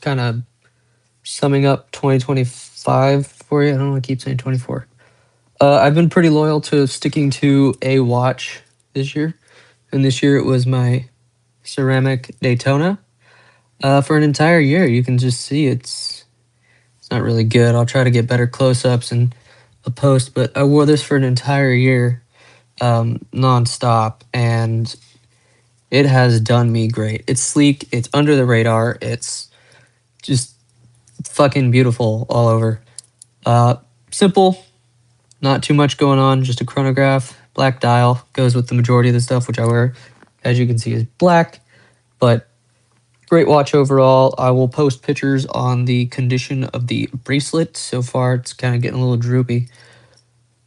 kind of summing up 2025 for you. I don't want to keep saying 24. I've been pretty loyal to sticking to a watch this year, and this year it was my ceramic Daytona. For an entire year, you can just see it's not really good. I'll try to get better close-ups and a post, but I wore this for an entire year, nonstop, and it has done me great. It's sleek. It's under the radar. It's just fucking beautiful all over. Simple, not too much going on. Just a chronograph, black dial goes with the majority of the stuff, which I wear, as you can see, is black. But great watch overall. I will post pictures on the condition of the bracelet. So far, it's kind of getting a little droopy.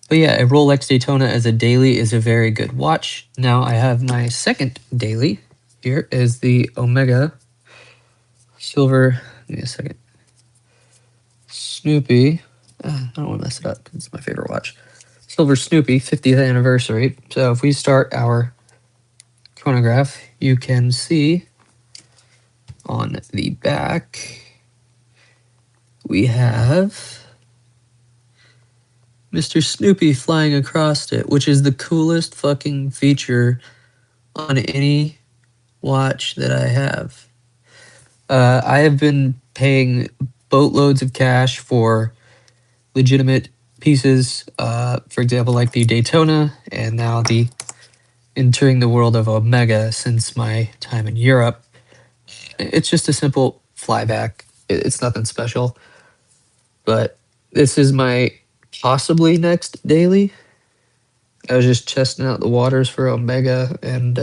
But yeah, a Rolex Daytona as a daily is a very good watch. Now I have my second daily. Here is the Omega Silver. Give me a second. Snoopy. I don't want to mess it up. It's my favorite watch. Silver Snoopy 50th anniversary. So if we start our chronograph, you can see on the back we have Mr. Snoopy flying across it, which is the coolest fucking feature on any watch that I have. I have been paying boatloads of cash for legitimate pieces, for example, like the Daytona, and now the entering the world of Omega since my time in Europe. It's just a simple flyback. It's nothing special, but this is my possibly next daily. I was just testing out the waters for Omega and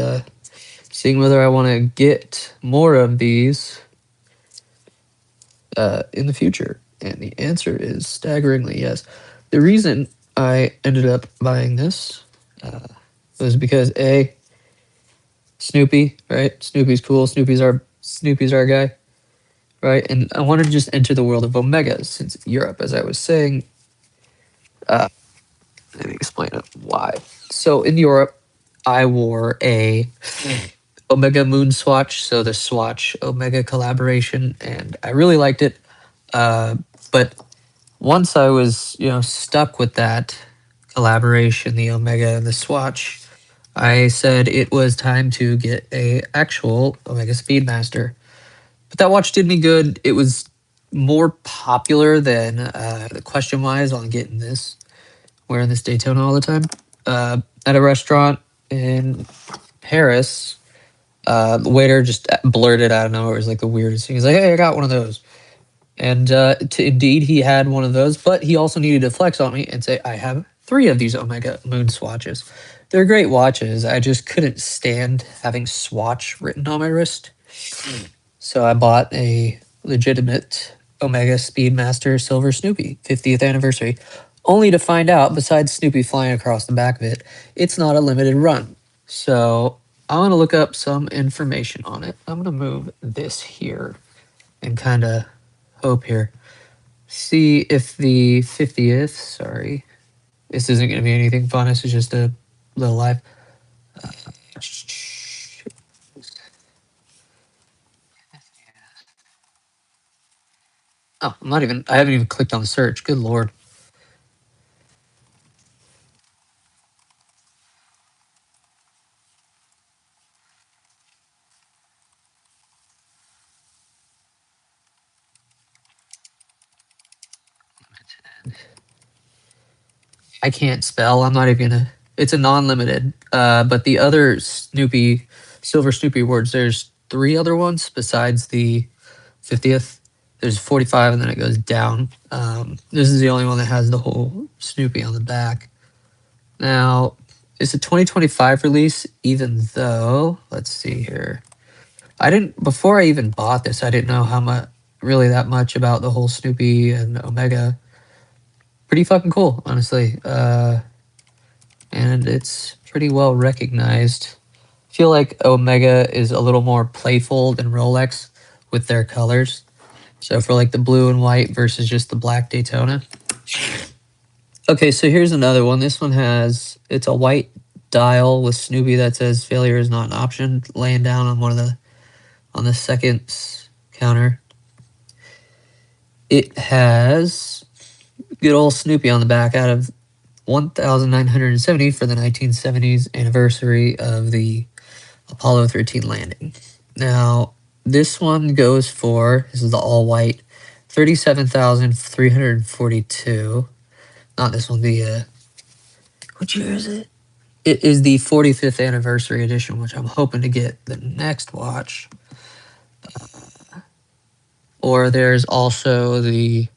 seeing whether I want to get more of these in the future. And the answer is staggeringly yes. The reason I ended up buying this was because Snoopy, right? Snoopy's cool. Snoopy's our guy, right? And I wanted to just enter the world of Omega since Europe, as I was saying. Let me explain why. So in Europe, I wore a Omega Moon Swatch, so the Swatch Omega collaboration, and I really liked it. But once I was, stuck with that collaboration, the Omega and the Swatch, I said it was time to get a actual Omega Speedmaster. But that watch did me good. It was more popular than the question wise on getting this, wearing this Daytona all the time. At a restaurant in Paris, the waiter just blurted out of nowhere. It was like the weirdest thing. He's like, "Hey, I got one of those." And indeed, he had one of those, but he also needed to flex on me and say, "I have 3 of these Omega Moon Swatches. They're great watches. I just couldn't stand having Swatch written on my wrist. So I bought a legitimate Omega Speedmaster Silver Snoopy 50th anniversary, only to find out, besides Snoopy flying across the back of it, it's not a limited run. So I want to look up some information on it. I'm going to move this here and kind of hope here. See if the 50th, sorry, this isn't going to be anything fun. This is just a little live. Oh, I haven't even clicked on the search. Good Lord. I can't spell. I'm not even gonna. It's a non-limited. But the other Snoopy, Silver Snoopy awards, there's 3 other ones besides the 50th. There's 45, and then it goes down. This is the only one that has the whole Snoopy on the back. Now, it's a 2025 release, even though, let's see here. Before I even bought this, I didn't know how much, really that much about the whole Snoopy and Omega. Pretty fucking cool, honestly. And it's pretty well recognized. I feel like Omega is a little more playful than Rolex with their colors. So for like the blue and white versus just the black Daytona. Okay, so here's another one. This one it's a white dial with Snoopy that says failure is not an option, laying down on on the second counter. It has good old Snoopy on the back out of 1,970 for the 1970s anniversary of the Apollo 13 landing. Now, this one goes for, this is the all white, 37,342. Not this one, what year is it? It is the 45th anniversary edition, which I'm hoping to get the next watch. Or there's also the,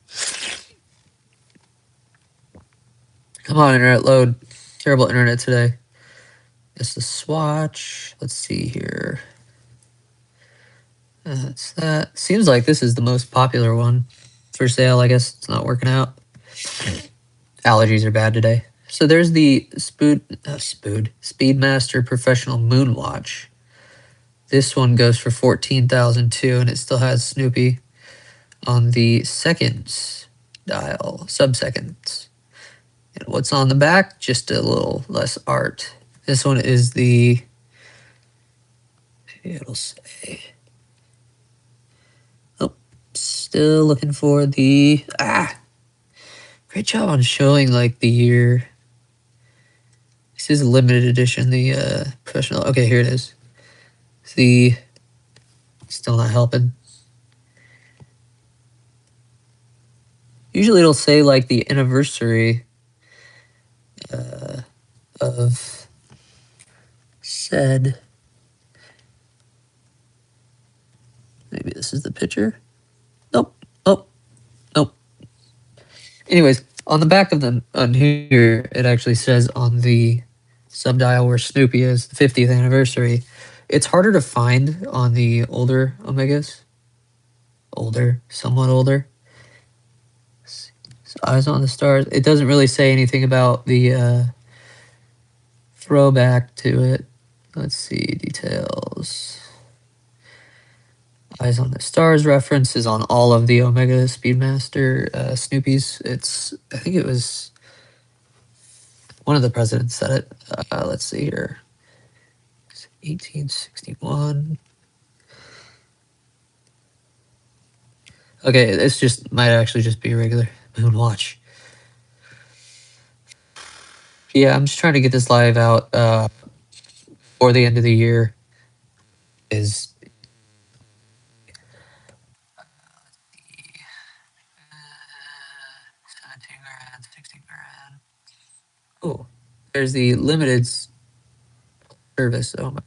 come on, internet, load. Terrible internet today. It's the Swatch. Let's see here. That's that. Seems like this is the most popular one for sale. I guess it's not working out. Allergies are bad today. So there's the Speedmaster Professional Moonwatch. This one goes for 14,002, and it still has Snoopy on the seconds dial, sub-seconds. And what's on the back? Just a little less art. This one is the, it'll say, oh, still looking for the, great job on showing like the year. This is a limited edition, the professional. Okay, here it is. See, still not helping. Usually it'll say like the anniversary of said. Maybe this is the picture. Nope. Oh, nope. Anyways, on the back of them on here, it actually says on the subdial where Snoopy is, the 50th anniversary. It's harder to find on the older Omegas. Older, somewhat older. So Eyes on the Stars. It doesn't really say anything about the throwback to it. Let's see, details. Eyes on the Stars reference is on all of the Omega Speedmaster Snoopies. I think it was one of the presidents said it. Let's see here. 1861. Okay, this just might actually just be a regular moon watch. Yeah, I'm just trying to get this live out before the end of the year. Is 17 grand, 16 grand. Oh, there's the limited service. Oh my.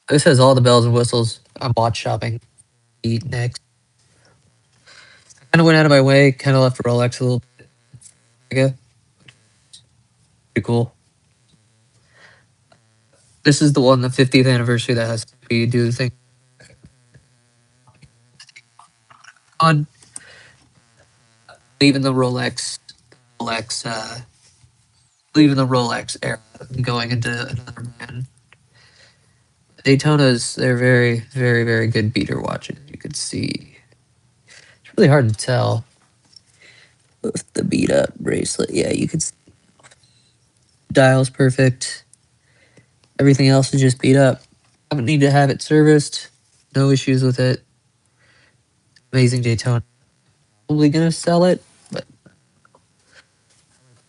This has all the bells and whistles. I'm watch shopping. Eat next. Kind of went out of my way. Kind of left Rolex a little bit. Okay. Pretty cool. This is the one, the 50th anniversary that has to be do the thing. On leaving the Rolex, leaving the Rolex era, and going into another brand. Daytonas, they're very, very, very good beater watches. You could see. It's really hard to tell with the beat up bracelet. Yeah, you could see. Dial's perfect. Everything else is just beat up. I don't need to have it serviced. No issues with it. Amazing Daytona. Probably gonna sell it, but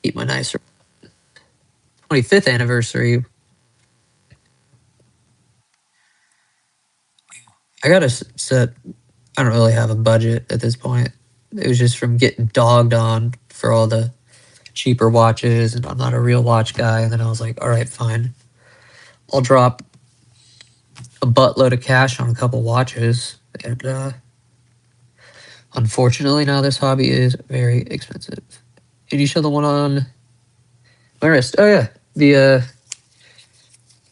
keep my nicer 25th anniversary. I gotta set. I don't really have a budget at this point. It was just from getting dogged on for all the cheaper watches, and I'm not a real watch guy. And then I was like, all right, fine. I'll drop a buttload of cash on a couple watches. And unfortunately, now this hobby is very expensive. Did you show the one on my wrist? Oh yeah, the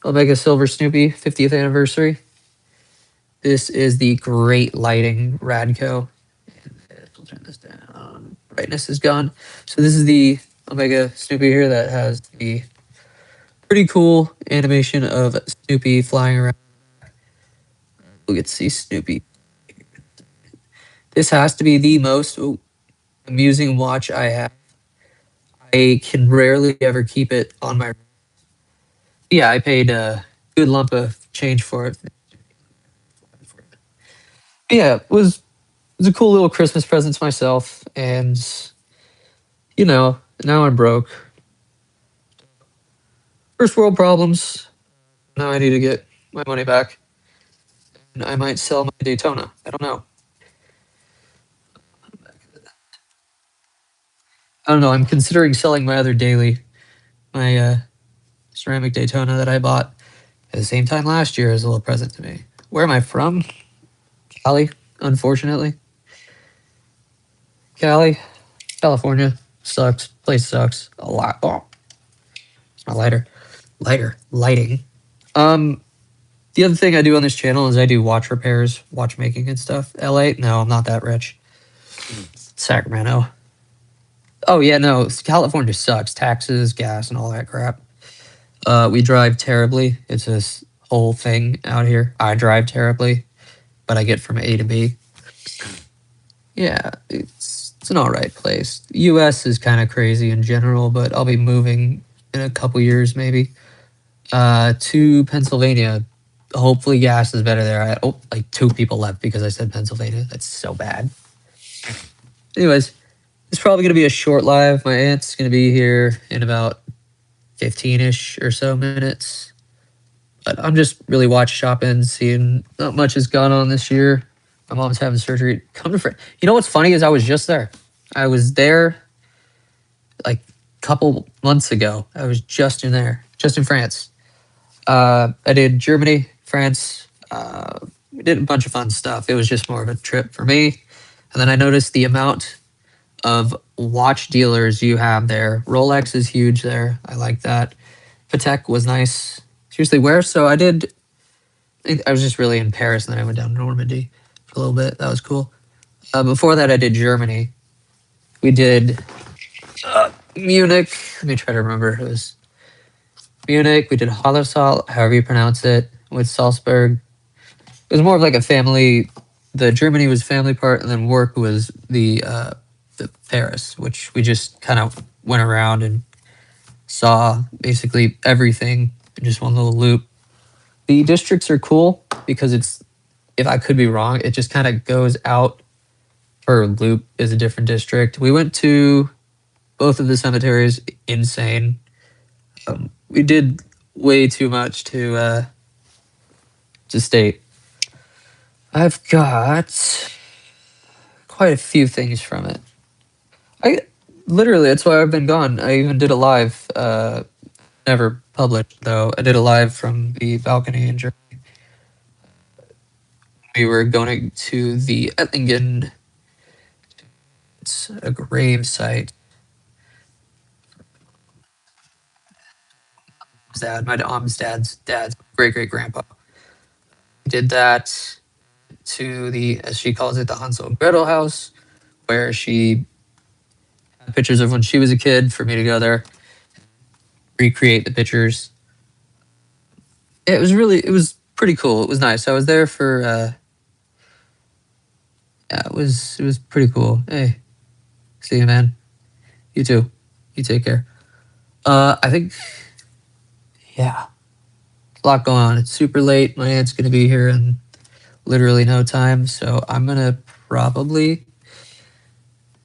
Omega Silver Snoopy 50th anniversary. This is the Great Lighting Radco. We'll turn this down. Brightness is gone. So this is the Omega Snoopy here that has the pretty cool animation of Snoopy flying around. We'll get to see Snoopy. This has to be the most amusing watch I have. I can rarely ever keep it on my. Yeah, I paid a good lump of change for it. Yeah, it was was a cool little Christmas present to myself, and now I'm broke. First world problems. Now I need to get my money back, and I might sell my Daytona. I don't know. I don't know. I'm considering selling my other daily, my ceramic Daytona that I bought at the same time last year as a little present to me. Where am I from? Cali, unfortunately. Cali, California sucks. Place sucks a lot. Oh, it's my lighting. Um, the other thing I do on this channel is I do watch repairs, watchmaking and stuff. LA, no, I'm not that rich. Sacramento. Oh yeah, no, California sucks. Taxes, gas, and all that crap. We drive terribly. It's this whole thing out here. I drive terribly, but I get from A to B. Yeah, it's an all right place. U.S. is kind of crazy in general, but I'll be moving in a couple years maybe to Pennsylvania. Hopefully, gas is better there. Like 2 people left because I said Pennsylvania. That's so bad. Anyways, it's probably gonna be a short live. My aunt's gonna be here in about 15-ish or so minutes. But I'm just really watch shopping, seeing not much has gone on this year. My mom's having surgery. Come to France. You know what's funny is I was just there. I was there like a couple months ago. I was just in France. I did Germany, France. We did a bunch of fun stuff. It was just more of a trip for me. And then I noticed the amount of watch dealers you have there. Rolex is huge there. I like that. Patek was nice. Seriously, where? So I was just really in Paris, and then I went down to Normandy for a little bit. That was cool. Before that, I did Germany. We did Munich. Let me try to remember. It was Munich. We did Hallersal, however you pronounce it, with Salzburg. It was more of like a family. The Germany was family part, and then work was the Paris, which we just kind of went around and saw basically everything in just one little loop. The districts are cool because it's, if I could be wrong, it just kind of goes out per loop is a different district. We went to both of the cemeteries, insane. We did way too much to state. I've got quite a few things from it. I literally, that's why I've been gone. I even did a live, never published though. I did a live from the balcony in Germany. We were going to the Ettingen. It's a grave site. My mom's dad's great grandpa. Did that to the, as she calls it, the Hansel and Gretel house, where she had pictures of when she was a kid for me to go there, recreate the pictures. It was pretty cool. It was nice. I was there for yeah, it was pretty cool. Hey, see you, man. You too. You take care. I think, yeah, a lot going on. It's super late. My aunt's gonna be here in literally no time, so I'm gonna probably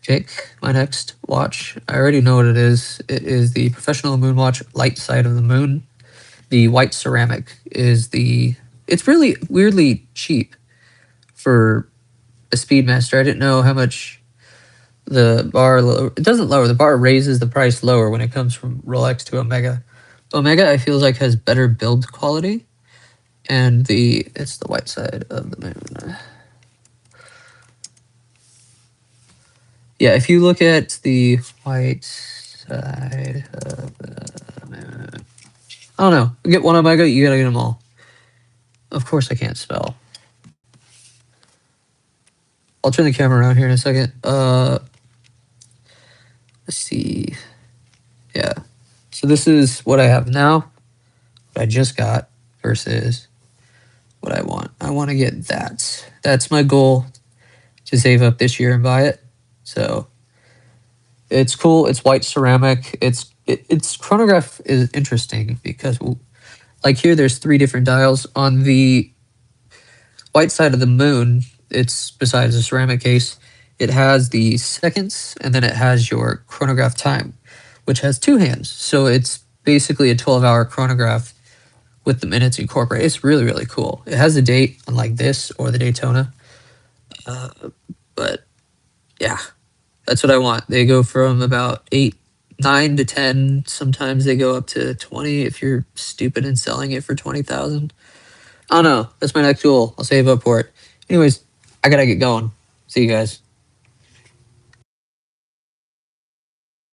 pick my next watch. I already know what it is. It is the Professional Moon Watch Light Side of the Moon. The white ceramic is it's really weirdly cheap for a Speedmaster. I didn't know how much the bar, it doesn't lower, the bar raises the price lower when it comes from Rolex to Omega. Omega, I feel like, has better build quality, and it's the white side of the moon. Yeah, if you look at the white side of the moon, I don't know. Get one Omega, you gotta get them all. Of course, I can't spell. I'll turn the camera around here in a second. Let's see. Yeah. So this is what I have now, what I just got, versus what I want. I want to get that. That's my goal, to save up this year and buy it. So it's cool. It's white ceramic. Its chronograph is interesting because, like here, there's 3 different dials. On the white side of the moon, it's besides the ceramic case, it has the seconds and then it has your chronograph time, which has two hands. So it's basically a 12-hour chronograph with the minutes incorporated. It's really, really cool. It has a date, unlike this or the Daytona. But yeah, that's what I want. They go from about 9 to 10. Sometimes they go up to 20 if you're stupid and selling it for 20,000. I don't know. That's my next goal. I'll save up for it. Anyways, I gotta get going. See you guys.